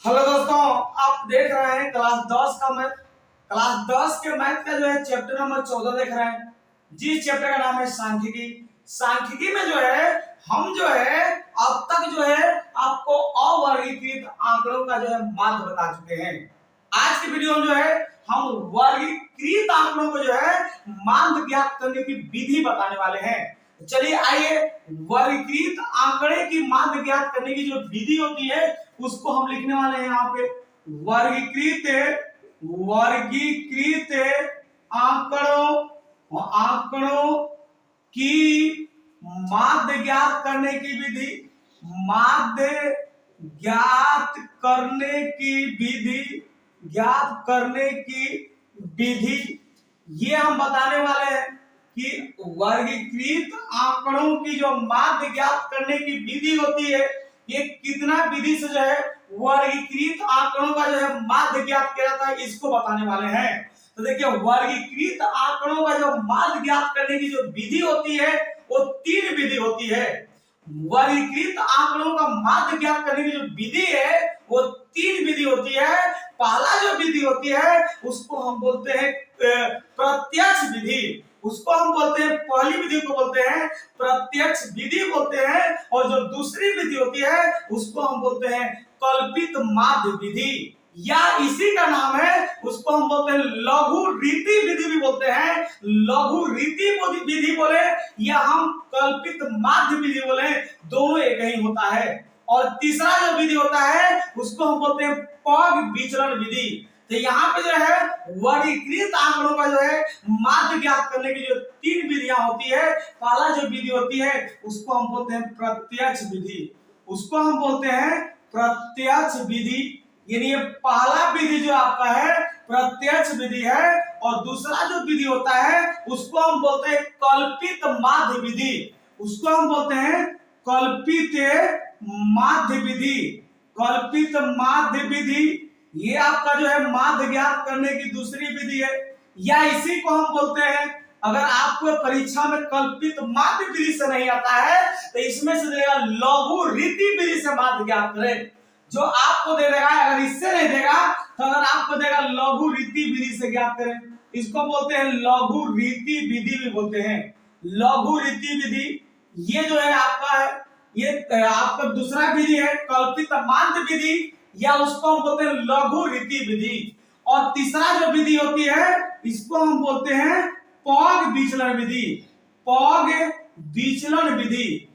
Hello दोस्तों, आप देख रहे हैं क्लास 10 का मैथ। क्लास 10 के मैथ का जो है चैप्टर नंबर 14 देख रहे हैं। जिस चैप्टर का नाम है सांख्यिकी। सांख्यिकी में जो है हम जो है अब तक जो है आपको अवर्गीकृत आंकड़ों का जो है माध्य बता चुके हैं। आज की वीडियो में जो है हम वर्गीकृत आंकड़ों को जो है माध्य ज्ञात करने की विधि बताने वाले हैं। चलिए आइए, वर्गीकृत आंकड़े की माध्य ज्ञात करने की जो विधि होती है उसको हम लिखने वाले हैं यहाँ पे। वर्गीकृत वर्गीकृत आंकड़ों की माध्य ज्ञात करने की विधि। माध्य ज्ञात करने की विधि ज्ञात करने की विधि ये हम बताने वाले हैं कि वर्गीकृत आंकड़ों की जो माध्य ज्ञात करने की विधि होती है ये कितना विधि से जो है वर्गीकृत आंकड़ों का जो है माध्य ज्ञात किया जाता है इसको बताने वाले हैं। तो देखिए, वर्गीकृत आंकड़ों का जो माध्य ज्ञात करने की जो विधि होती है वो तीन विधि होती है। वर्गीकृत आंकड़ों का माध्य ज्ञात करने की जो विधि है वो तीन विधि होती है। पहला जो विधि होती है उसको हम बोलते हैं प्रत्यक्ष विधि। उसको हम बोलते हैं, पहली विधि को बोलते हैं प्रत्यक्ष विधि बोलते हैं। और जो दूसरी विधि होती है उसको हम बोलते हैं कल्पित माध्य विधि, या इसी का नाम है उसको हम बोलते हैं लघु रीति विधि भी बोलते हैं। लघु रीति विधि बोले या हम कल्पित माध्य विधि बोले, दोनों एक ही होता है। और तीसरा जो विधि होता है उसको हम बोलते हैं पग विचलन विधि। तो यहाँ पे जो है वर्गीकृत आंकड़ों का जो है माध्य ज्ञात करने की जो तीन विधियां होती है, पहला जो विधि होती है उसको हम बोलते हैं प्रत्यक्ष विधि। उसको हम बोलते हैं प्रत्यक्ष विधि, यानी ये पहला विधि जो आपका है प्रत्यक्ष विधि है। और दूसरा जो विधि होता है उसको हम बोलते हैं कल्पित माध्य विधि। उसको हम बोलते हैं कल्पित माध्य विधि। कल्पित माध्य विधि ये आपका जो है माध्य ज्ञात करने की दूसरी विधि है, या इसी को हम बोलते हैं, अगर आपको परीक्षा में कल्पित माध्य विधि से नहीं आता है तो इसमें से देगा लघु रीति विधि से माध्य ज्ञात करें। जो आपको दे देगा, अगर इससे नहीं देगा तो अगर आपको देगा लघु रीति विधि से ज्ञात करें। इसको बोलते हैं लघु रीति विधि भी बोलते हैं। लघु रीति विधि ये जो है आपका है, ये आपका दूसरा विधि है कल्पित माध्य विधि, या उसको हम बोलते हैं लघु रीति विधि। और तीसरा जो विधि होती है इसको हम बोलते हैं पग विचलन विधि। पग विचलन विधि,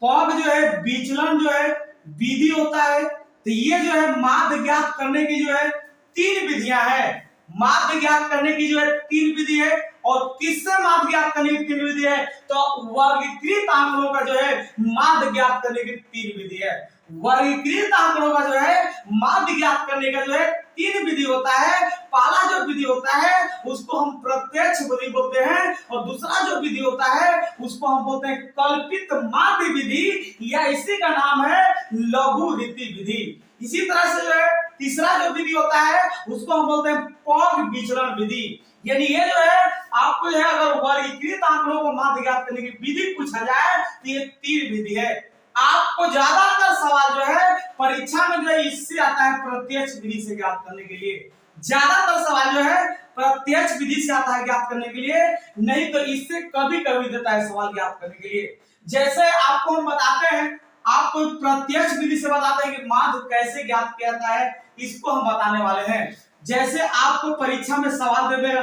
पग जो है विचलन जो है विधि होता है। तो ये जो है माध्य ज्ञात करने की जो है तीन विधियां है। माध्य ज्ञात करने की जो है तीन विधि है। और किससे माध्य ज्ञात करने की तीन विधि है? तो वर्गीकृत आंकड़ों का जो है माध्य ज्ञात करने की तीन विधि है। वर्गीकृत आंकड़ों का जो है माध्य ज्ञात करने का जो है तीन विधि होता है। पहला जो विधि होता है उसको हम प्रत्यक्ष विधि बोलते हैं, और दूसरा जो विधि होता है उसको हम बोलते हैं कल्पित माध्य विधि, या इसी का नाम है लघु रीति विधि। इसी तरह से जो है तीसरा जो विधि होता है उसको हम बोलते हैं पग विचलन विधि। यानी ये जो है आपको जो है अगर वर्गीकृत आंकड़ों को माध्य ज्ञात करने की विधि पूछा जाए तो ये तीन विधि है। आपको ज्यादातर सवाल जो है परीक्षा में जो है इससे आता है प्रत्यक्ष विधि से ज्ञात करने के लिए। ज्यादातर सवाल जो है प्रत्यक्ष विधि से आता है ज्ञात करने के लिए, नहीं तो इससे कभी कभी देता है सवाल ज्ञात करने के लिए। जैसे आपको हम बताते हैं, आपको प्रत्यक्ष विधि से बताते हैं कि माध्य कैसे ज्ञात किया जाता है, इसको हम बताने वाले हैं। जैसे आपको परीक्षा में सवाल दे देगा,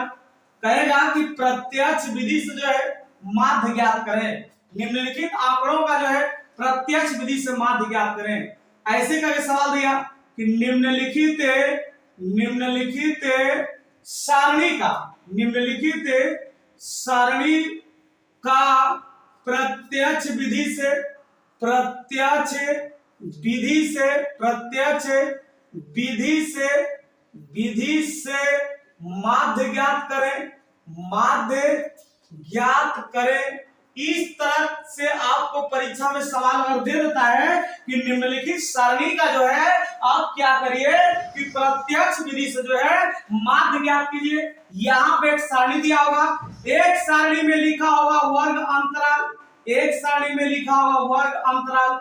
कहेगा कि प्रत्यक्ष विधि से जो है माध्य ज्ञात करें, निम्नलिखित आंकड़ों का जो है प्रत्यक्ष विधि से माध्य ज्ञात करें। ऐसे करके सवाल दिया कि निम्नलिखित सारणी का प्रत्यक्ष विधि से माध्य ज्ञात करें। इस तरह से आपको परीक्षा में सवाल अगर दे देता है कि निम्नलिखित सारणी का जो है आप क्या करिए कि प्रत्यक्ष विधि से जो है माध्य ज्ञात कीजिए। यहाँ पे एक सारणी दिया होगा, एक सारणी में लिखा होगा वर्ग अंतराल, एक सारणी में लिखा होगा वर्ग अंतराल,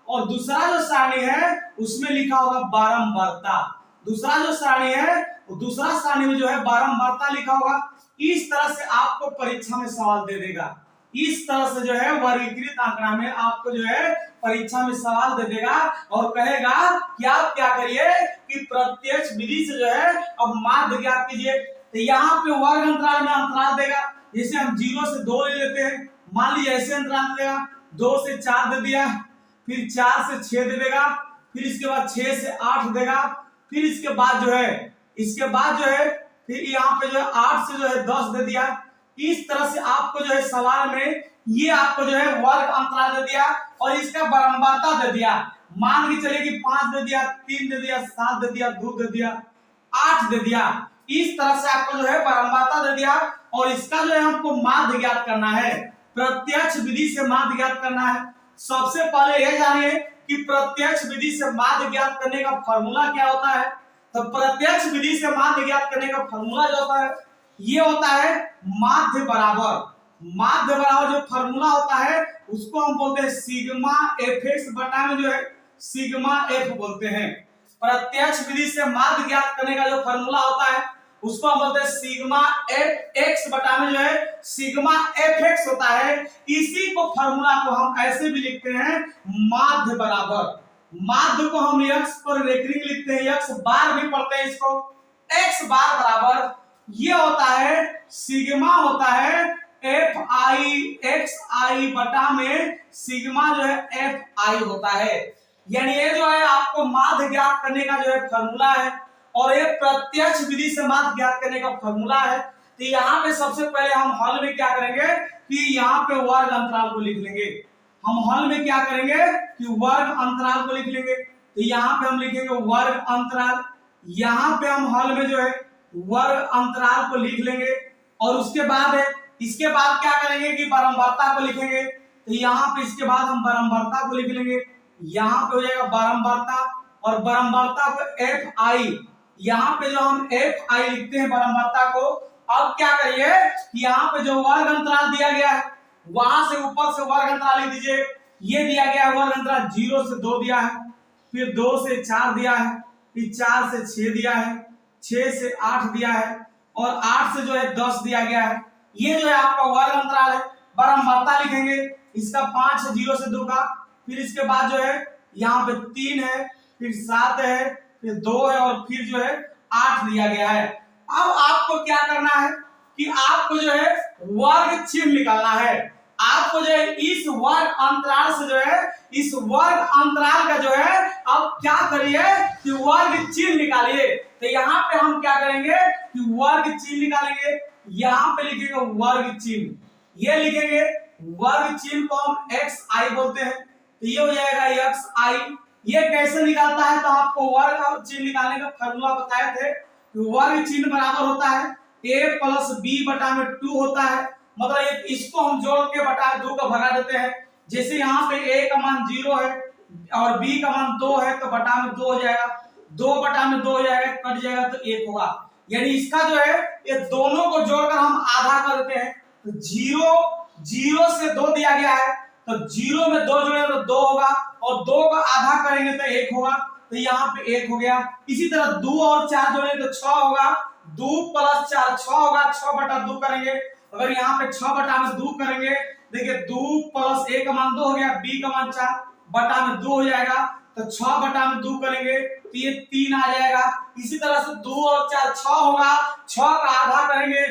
और दूसरा जो सारणी है उसमें लिखा होगा बारंबारता। दूसरा जो सारणी है दूसरा सारणी में जो है बारंबारता लिखा होगा। इस तरह से आपको परीक्षा में सवाल दे देगा। इस तरह से जो है वर्गीकृत आंकड़ा में आपको जो है परीक्षा में सवाल दे देगा और कहेगा कि आप क्या करिए कि प्रत्यक्ष विधि से जो है अब माध्य ज्ञात कीजिए। तो यहाँ पे वर्ग अंतराल में अंतराल देगा, जैसे हम 0 से 2 ले लेते हैं, मान लीजिए ऐसे अंतराल देगा, 2 से 4 दे दिया, फिर 4 से 6 दे देगा, फिर इसके बाद 6 से 8 देगा, फिर इसके बाद जो है फिर यहाँ पे जो है 8 से जो है 10 दे दिया। इस तरह से आपको जो है सवाल में ये आपको जो है वर्ग अंतराल दे दिया और इसका बारंबारता दे दिया। मान के चलिए कि 5 दे दिया, 3 दे दिया, 7 दे दिया, 2 दे दिया, 8 दे दिया। इस तरह से आपको जो है बारंबारता दे दिया और इसका जो है हमको माध्य ज्ञात करना है, प्रत्यक्ष विधि से माध्य ज्ञात करना है। सबसे पहले यह जानिए कि प्रत्यक्ष विधि से माध्य ज्ञात करने का फॉर्मूला क्या होता है। तो प्रत्यक्ष विधि से माध्य ज्ञात करने का फॉर्मूला जो होता है ये होता है माध्य बराबर जो फॉर्मूला होता है उसको हम बोलते हैं सिग्मा एफ बटा में जो है सिग्मा एफ बोलते हैं। प्रत्यक्ष विधि से माध्य ज्ञात करने का जो फॉर्मूला होता है उसको हम बोलते हैं सिग्मा एफ एक्स बटा में जो है सिग्मा एफ एक्स होता है। इसी को फॉर्मूला को हम ऐसे भी लिखते हैं माध्य बराबर। माध्य को हम x पर रेखनी लिखते हैं, x बार भी पढ़ते हैं इसको, x बार बराबर ये होता है सिग्मा होता है एफ आई एक्स आई बटा में सिग्मा जो है एफ आई होता है। यानी ये जो है आपको माध्य ज्ञात करने का जो है फॉर्मूला है और ये प्रत्यक्ष विधि से माध्य ज्ञात करने का फॉर्मूला है। तो यहाँ पे सबसे पहले हम हल में क्या करेंगे कि यहाँ पे वर्ग अंतराल को लिख लेंगे। हम हल में क्या करेंगे कि वर्ग अंतराल को लिख लेंगे। तो यहाँ पे हम लिखेंगे वर्ग अंतराल, यहाँ पे हम हल में जो है वर्ग अंतराल को लिख लेंगे और उसके बाद है इसके बाद क्या करेंगे कि बारंबारता को लिखेंगे। तो यहाँ पे इसके बाद हम बारंबारता को लिख लेंगे, यहाँ पे हो जाएगा बारंबारता और बारंबारता को एफ आई, यहाँ पे जो हम एफ आई लिखते हैं बारंबारता को। अब क्या करिए कि यहाँ पे जो वर्ग अंतराल दिया गया है वहां से ऊपर से वर्ग अंतराल लिख दीजिए। ये दिया गया है वर्ग अंतराल 0 से 2 दिया है, फिर 2 से 4 दिया है, फिर 4 से 6 दिया है, 6 से 8 दिया है और 8 से जो है 10 दिया गया है। ये जो है आपका वर्ग अंतराल है। बारंबारता लिखेंगे, इसका 5 है 0 से 2 का, फिर इसके बाद जो है यहाँ पे 3 है, फिर 7 है, फिर 2 है और फिर जो है 8 दिया गया है। अब आपको क्या करना है कि आपको जो है वर्ग चिन्ह निकालना है। आपको जो है इस वर्ग अंतराल से जो है इस वर्ग अंतराल का जो है अब क्या करिए कि वर्ग चिन्ह निकालिए। तो यहाँ पे हम क्या करेंगे कि वर्ग चिन्ह निकालेंगे। यहाँ पे लिखेंगे वर्ग चिन्ह, ये लिखेंगे वर्ग चिन्ह को हम एक्स आई बोलते हैं। तो ये हो जाएगा एक्स आई। ये कैसे निकालता है तो आपको वर्ग चिन्ह निकालने का फॉर्मूला बताए थे कि वर्ग चिन्ह बराबर होता है a प्लस बी बटा में 2 होता है। मतलब इसको हम जोड़ के बटा 2 का भगा देते हैं। जैसे यहाँ पे a का मान 0 है और b का मान 2 है तो बटा में 2 हो जाएगा, 2 बटा में 2 हो जाएगा, कट जाएगा तो 1 होगा। यानी इसका जो है ये दोनों को जोड़कर हम आधा कर देते हैं। तो 0 से 2 दिया गया है तो 0 में 2 जोड़े तो 2 होगा और 2 का आधा करेंगे तो 1 होगा। तो यहाँ पे 1 हो गया। इसी तरह 2 और 4 जोड़े तो 6 होगा, 2 प्लस 4 6 होगा, 6 बटा 2 करेंगे। अगर यहाँ पे 6 बटा में 2 करेंगे, देखिए 2 प्लस a का मान 2 हो गया, b का मान 4 बटा में 2 हो जाएगा। तो 6 बटा में 2 करेंगे तो ये 3 आ जाएगा। इसी तरह से 2 और 4 6 होगा, 6 का आधा करेंगे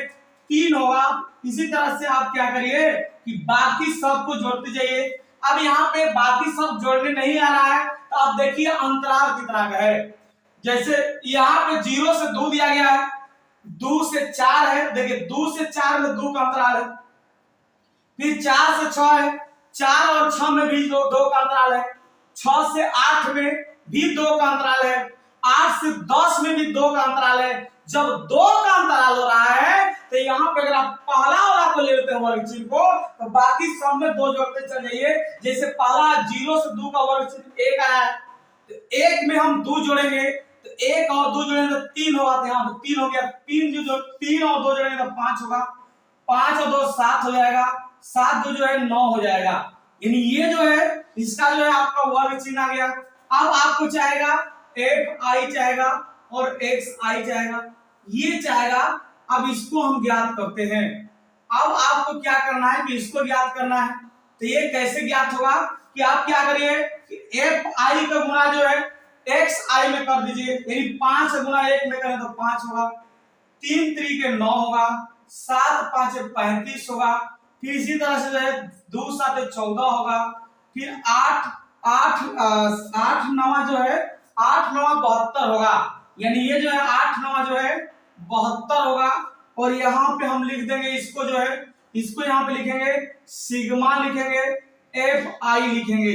3 होगा। इसी तरह से आप क्या करिए कि बाकी सब को जोड़ते जाइए। अब यहाँ पे बाकी सब जोड़ने नहीं आ रहा है तो आप देखिए अंतराल कितना का है। जैसे यहाँ पे 0 से 2 दिया गया है, 2 से 4 है, देखिए 2 से 4 में 2 का अंतराल है, फिर 4 से 6 है, 4 और 6 में भी 2 का अंतराल है, 6 से 8 में भी 2 का अंतराल है, 8 से 10 में भी 2 का अंतराल है। जब 2 का अंतराल हो रहा है तो यहाँ पे अगर आप पहला वाला को ले लेते हैं वर्ग चिन्ह को तो बाकी सब में 2 जोड़ते चल जाइए। जैसे पहला 0 से 2 का वर्ग चिन्ह 1 आया है तो 1 में हम 2 जोड़ेंगे तो 1 और 2 जोड़ेंगे तो 3 होगा। तो यहाँ पे 3 हो गया, 3 और 2 जोड़ेंगे तो 5 होगा, 5 और 2 7 हो जाएगा, 7 2 जो है 9 हो जाएगा। यानी ये जो है इसका जो है आपका वर्ग चिन्ह आ गया। अब आपको चाहेगा एफ आई चाहेगा और एक्स आई चाहेगा, ये चाहेगा। अब इसको हम ज्ञात करते हैं। अब आपको क्या करना है कि इसको ज्ञात करना है। तो ये कैसे ज्ञात होगा कि आप क्या करिए कि एफ आई का गुना जो है एक्स आई में कर दीजिए, यानी 5 गुना 1 में करें तो 5 होगा, 3 3 9 होगा, 7 5 35 होगा, फिर इसी तरह से जो है 2 7 14 होगा, फिर 8 8 8 9 जो है 8 9 72 होगा, यानी ये जो है 8 9 जो है 72 होगा। और यहाँ पे हम लिख देंगे इसको जो है, इसको यहाँ पे लिखेंगे सिग्मा, लिखेंगे एफ आई लिखेंगे,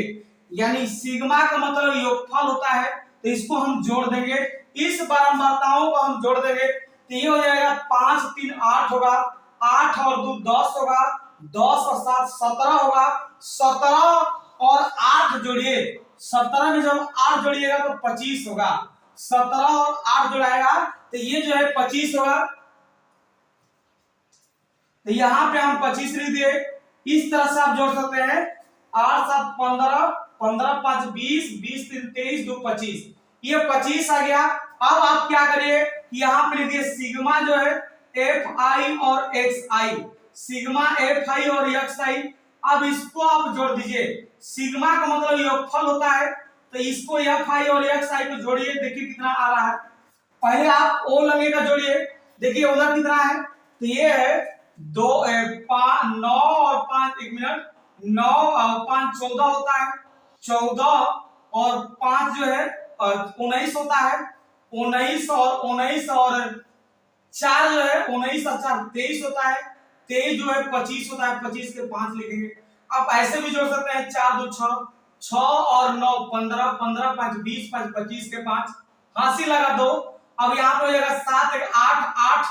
यानी सिग्मा का मतलब योगफल होता है, तो इसको हम जोड़ देंगे, इस बारंबारताओं को हम जोड़ देंगे, तो ये हो जाएगा 5 3 8 होगा, 8 और 2 10 होगा, 10 और 7 17 होगा, 17 और 8 जोड़िए, 17 में जब 8 जोड़िएगा तो 25 होगा, 17 और 8 जोड़ाएगा तो ये जो है 25 होगा। तो यहाँ पे हम 25 लिख दिए। इस तरह से आप जोड़ सकते हैं 8 7 15 15 5 20 20 3 23 2 25, ये 25 आ गया। अब आप क्या करिए यहाँ पे लिखिए सिग्मा जो है एफ आई और x I, sigma F I और एक्स आई। अब इसको आप जोड़ दीजिए, सिग्मा का मतलब योगफल होता है, तो इसको एफ आई और एक्स आई को जोड़िए, देखिए कितना आ रहा है। पहले आप ओ लगे का जोड़िए, देखिए उधर कितना है, तो ये है 2 5 9 और 5 1 मिनट 9 और 5 14 होता है, 14 और 5 जो है 19 होता है, 19 और 4 जो है 19 और 4 23 होता है, 23 जो है 25 होता है, 25 के 5 लिखेंगे। आप ऐसे भी जोड़ सकते हैं 4 2 6 6 और 9 15 15 5 20 5 25 के 5, हासिल लगा 2। अब यहाँ पे हो जाएगा 7 1 8 8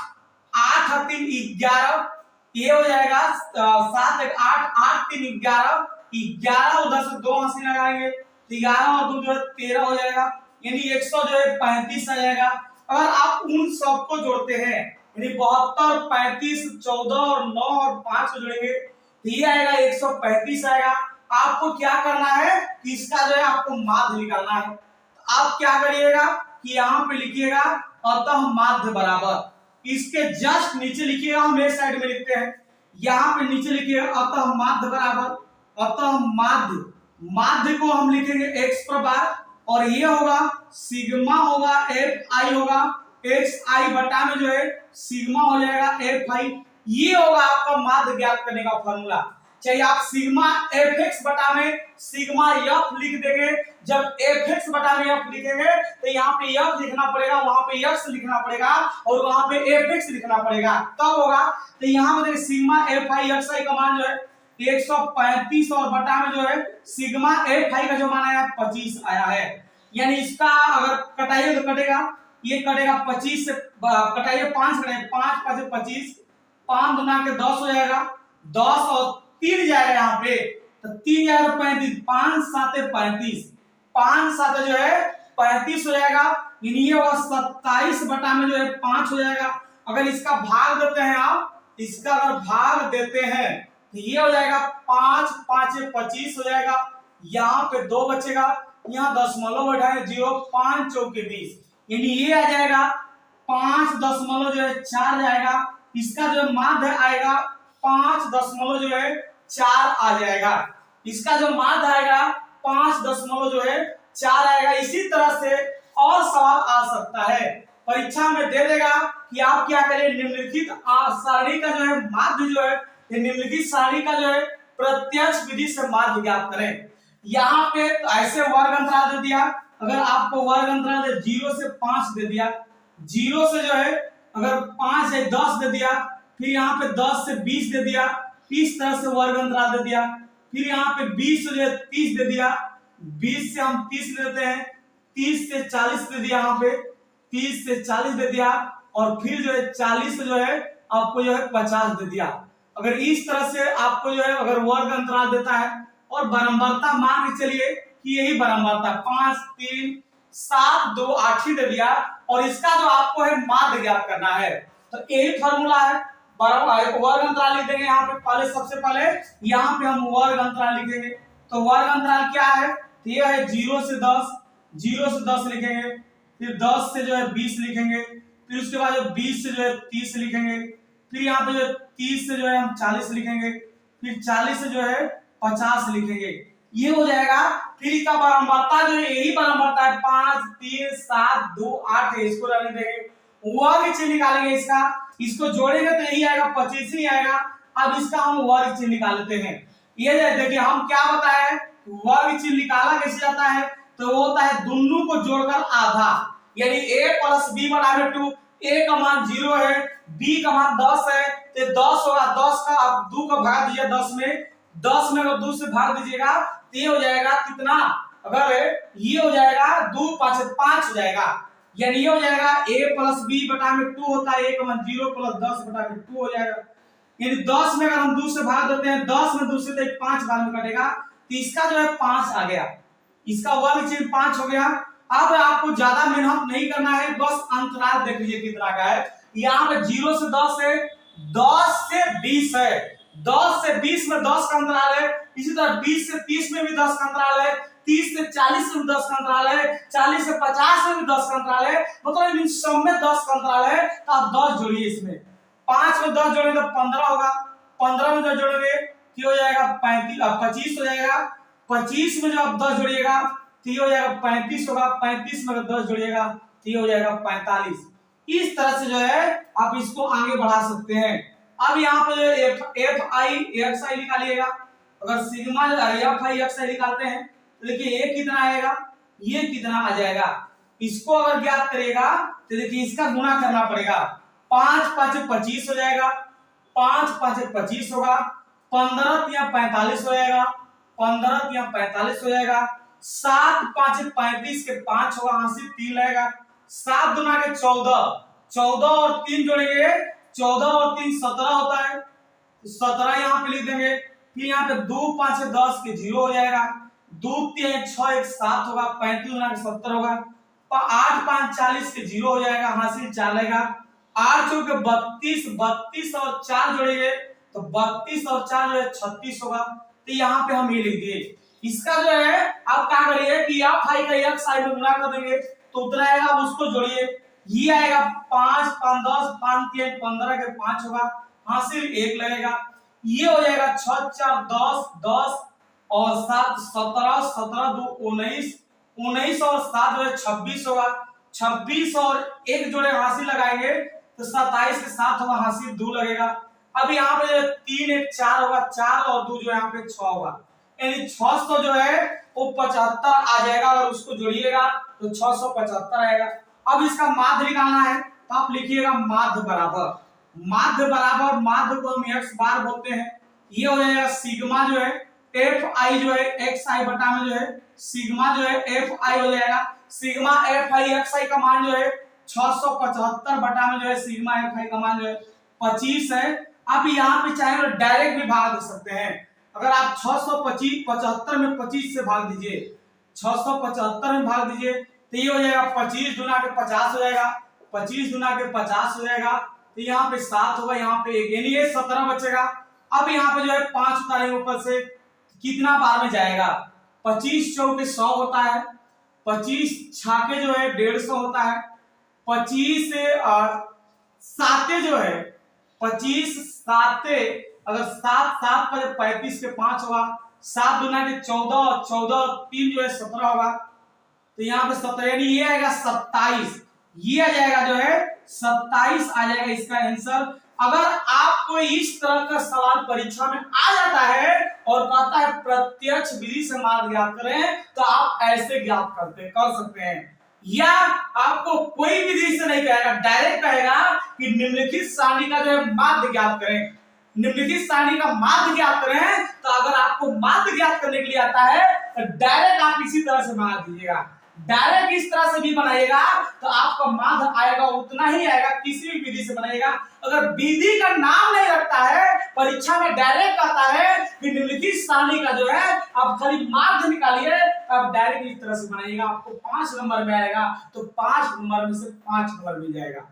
8 और 3 11, ये हो जाएगा 7 1 8 8 3 11 11, उधर से 2 हासिल लगाएंगे तो 11 और 2 जो है 13 हो जाएगा, यानी 100 जो है 35 आ जाएगा। अगर आप उन सबको जोड़ते हैं यानी 72 35 14 और 9 और 5 को जोड़ेंगे तो ये आएगा 135 आएगा। आपको क्या करना है कि इसका जो है आपको माध्य निकालना है। तो आप क्या करिएगा कि यहाँ पे लिखिएगा अतः माध्य बराबर, इसके जस्ट नीचे लिखिएगा, हम एक साइड में लिखते हैं, यहाँ पे नीचे लिखिएगा अतः माध्य बराबर, अतः माध्य, माध्य को हम लिखेंगे x पर बार, और ये होगा सिग्मा होगा एफ आई होगा एक्स आई बटा में जो है सिग्मा हो जाएगा एफ आई, ये होगा आपका माध्य ज्ञात करने का फॉर्मूला। चाहिए आप सिग्मा एफ एक्स बटा में सिग्मा एफ लिख देंगे, जब एफ एक्स बटा में एफ लिखेंगे तो यहाँ पे एफ लिखना पड़ेगा, वहां पे एक्स लिखना पड़ेगा और वहां पे एफ एक्स लिखना पड़ेगा, तब होगा। तो यहाँ पे देखिए सिग्मा एफ आई एक्स आई का मान जो है 135 और बटा में जो है सिग्मा एफ आई का जो मान आया 25 आया है, यानी इसका अगर कटाइए तो कटेगा, ये कटेगा 25 से कटाइए 5 कटेगा 5 5 25, 5 दुना के 10 हो जाएगा, 10 और 3 जाएगा यहाँ पे तो 3 जाएगा 35, 5 7 35, 5 7 जो है 35 हो जाएगा, ये होगा 27 बटा में जो है 5 हो जाएगा। अगर इसका भाग देते हैं आप, इसका अगर भाग देते हैं तो ये हो जाएगा 5 5 25 हो जाएगा, यहाँ पे 2 बचेगा, यहाँ दशमलव बैठाए 0 5 चौके 20, यानी ये आ जाएगा 5 दशमलव जो है 4 जाएगा, इसका जो माध्य आएगा 5 दशमलव जो है 4 आ जाएगा, इसका जो माध्य आएगा 5 दशमलव जो है 4 आएगा। इसी तरह से और सवाल आ सकता है, परीक्षा में दे देगा कि आप क्या करें, निम्नलिखित सारणी का जो है माध्य जो है, निम्नलिखित सारणी का जो है प्रत्यक्ष विधि से माध्य ज्ञात करें। यहाँ पे ऐसे वर्ग अंतराल दे दिया, अगर आपको वर्ग अंतराल 0 से 5 दे दिया, 0 से जो है अगर 5 है 10 दे दिया, फिर यहाँ पे 10 से 20 दे दिया, इस तरह से वर्ग अंतराल दे दिया, फिर यहाँ पे 20 से जो है 30 दे दिया, 20 से हम 30 लेते हैं, 30 से 40 दे दिया, यहाँ पे 30 से 40 दे दिया, और फिर जो है 40 से जो है आपको जो है 50 दे दिया। अगर इस तरह से आपको जो है अगर वर्ग अंतराल देता है और बारंबारता मान के चलिए कि यही बारंबारता 5 3 7 2 8 ही दे दिया, और इसका जो आपको है माध्य ज्ञात करना है, तो यही फॉर्मूला है वर्ग अंतराल लिख देंगे यहाँ पे। पहले सबसे पहले यहाँ पे हम वर्ग अंतराल लिखेंगे। तो वर्ग अंतराल क्या है? तो ये है 0 से 10, 0 से 10 लिखेंगे, फिर 10 से जो है 20 लिखेंगे, फिर उसके बाद जो 20 से जो है 30 लिखेंगे, फिर यहाँ पे जो 30 से जो है हम 40 लिखेंगे, फिर 40 से जो है 50 लिखेंगे। ये हो जाएगा। फिर इसका बारंबारता जो है यही बारंबारता है 5 3 7 2 8 है, इसको रहने देंगे। वर्ग चिन्ह निकालेंगे इसको जोड़ेंगे तो यही आएगा 25 ही आएगा। अब इसका हम वर्ग चिन्ह निकाल लेते हैं। ये देखिए हम क्या बताए, वर्ग चिन्ह निकाला कैसे जाता है? तो वो होता है दोनों को जोड़कर आधा, यानी a प्लस b बराबर 2। a का मान 0 है, b का मान 10 है, तो 10 होगा। 10 का अब 2 का भाग दीजिए 10 में, 10 में अगर 2 से भाग दीजिएगा तो ये हो जाएगा कितना? अगर ये हो जाएगा 2 5 5 हो जाएगा, यानी ये हो जाएगा a प्लस b बटा में 2 होता है, a का मान 0 प्लस 10 बटा में 2 हो जाएगा। यानी 10 में अगर हम 2 से भाग देते हैं, 10 में 2 से तो 5 भाग में कटेगा, तो इसका जो है 5 आ गया, इसका वर्ग चिन्ह 5 हो गया। अब आपको ज्यादा मेहनत नहीं करना है, बस अंतराल देख लीजिए कितना का है। यहाँ पे 0 से 10 है, 10 से 20 है, 10 से 20 में 10 का अंतराल है। इसी तरह 20 से 30 में भी 10 का अंतराल है, 30 से 40 में 10 का अंतराल है, 40 से 50 में भी 10 का अंतराल है, मतलब इन सब में 10 का अंतराल है। तो आप 10 जोड़िए इसमें, 5 में 10 जोड़ेंगे तो 15 होगा, 15 में 10 जोड़ेंगे तो हो जाएगा 25 हो जाएगा, 25 में जो आप 10 जोड़िएगा तो ये हो जाएगा 35 होगा, 35 में अगर 10 जोड़िएगा तो ये हो जाएगा 45। इस तरह से जो है आप इसको आगे बढ़ा सकते हैं। अब यहाँ पे जो एफ आई एक्स आई निकालिएगा। अगर सिग्मा एफ आई एक्स आई निकालते हैं तो देखिए ये कितना आएगा, ये कितना आ जाएगा। इसको अगर ज्ञात करिएगा तो देखिए इसका गुणा करना पड़ेगा। 5 5 25 हो जाएगा, 5 5 25 होगा, 15 या 45 हो जाएगा, 15 या 45 हो जाएगा, 7 5 35 के 5 होगा, यहाँ से 3 लगेगा, 7 दूना के 14, 14 और 3 जोड़ेंगे, 14 और 3 17 होता है, 17 यहाँ पे लिख देंगे। फिर यहाँ पे 2 5 10 के 0 हो जाएगा, 2 3 6 1 7 होगा, 35 गुना के 70 होगा, 8 5 40 के 0 हो जाएगा, हासिल 4 लगेगा, 8 चौक के 32, 32 और 4 जोड़ेंगे तो 32 और 4 जो है 36 होगा। तो यहाँ पे हम ये लिख दिए। इसका जो है आप क्या करिए कि आप फाई का एक्स साइड में गुणा कर देंगे तो उतना आएगा, आप उसको जोड़िए। ये आएगा 5 5 10 5 3 15 के 5 होगा, हासिल 1 लगेगा। ये हो जाएगा 6 4 10 10 और 7 17 17 2 19 19 और 7 जो है 26 होगा, 26 और 1 जोड़े हासिल लगाएंगे तो 27 के 7 होगा, हासिल 2 लगेगा। अब यहाँ पे 3 1 4 होगा, 4 और 2 जो यहाँ पे 6 होगा, यानी 600 जो है वो 75 आ जाएगा। अगर उसको जोड़िएगा तो 675 आएगा। अब इसका माध्य निकालना है तो आप लिखिएगा माध्य बराबर, माध्य बराबर, माध्य को हम एक्स बार बोलते हैं। ये हो जाएगा सिग्मा जो है एफ आई जो है एक्स आई बटा में जो है सिग्मा जो है एफ आई हो जाएगा। सिग्मा एफ आई एक्स आई का मान जो है 675 बटा में जो है सिग्मा एफ आई का मान जो है 25 है। अब यहाँ पे चाहे तो डायरेक्ट भी भाग दे सकते हैं। अगर आप 675 में 25 से भाग दीजिए, 675 में भाग दीजिए तो ये हो जाएगा 25 गुना के 50 हो जाएगा, 25 गुना के 50 हो जाएगा, तो यहाँ पे 7 होगा, यहाँ पे 1, यानी ये 17 बचेगा। अब यहाँ पे जो है 5 उतारेंगे ऊपर से, कितना बार में जाएगा? 25 चौके 100 होता है, 25 छाके जो है 150 होता है, 25 से 7 जो है 25 7 अगर 7 7 पर 35 के 5 होगा, 7 गुना के 14 और 14 और 3 जो है 17 होगा, तो यहाँ पे 17 यानी ये आएगा 27, ये आ जाएगा जो है 27 आ जाएगा इसका आंसर। अगर आपको इस तरह का सवाल परीक्षा में आ जाता है और कहता है प्रत्यक्ष विधि से मार्ग ज्ञात करें तो आप ऐसे ज्ञात कर सकते हैं, या आपको कोई विधि से नहीं कहेगा, डायरेक्ट कहेगा कि निम्नलिखित सारणी का जो है माध्य ज्ञात करें, निम्नलिखित सारणी का माध्य ज्ञात करें। तो अगर आपको माध्य ज्ञात करने के लिए आता है तो डायरेक्ट आप इसी तरह से बना दीजिएगा, डायरेक्ट इस तरह से भी बनाइएगा तो आपका माध्य आएगा उतना ही आएगा, किसी भी विधि से बनाइएगा। अगर विधि का नाम नहीं रखता है, परीक्षा में डायरेक्ट आता है कि निम्नलिखित सारणी का जो है आप खाली माध्य निकालिए, आप डायरेक्ट इस तरह से बनाइएगा, आपको 5 नंबर में आएगा, तो 5 नंबर में से 5 नंबर मिल जाएगा।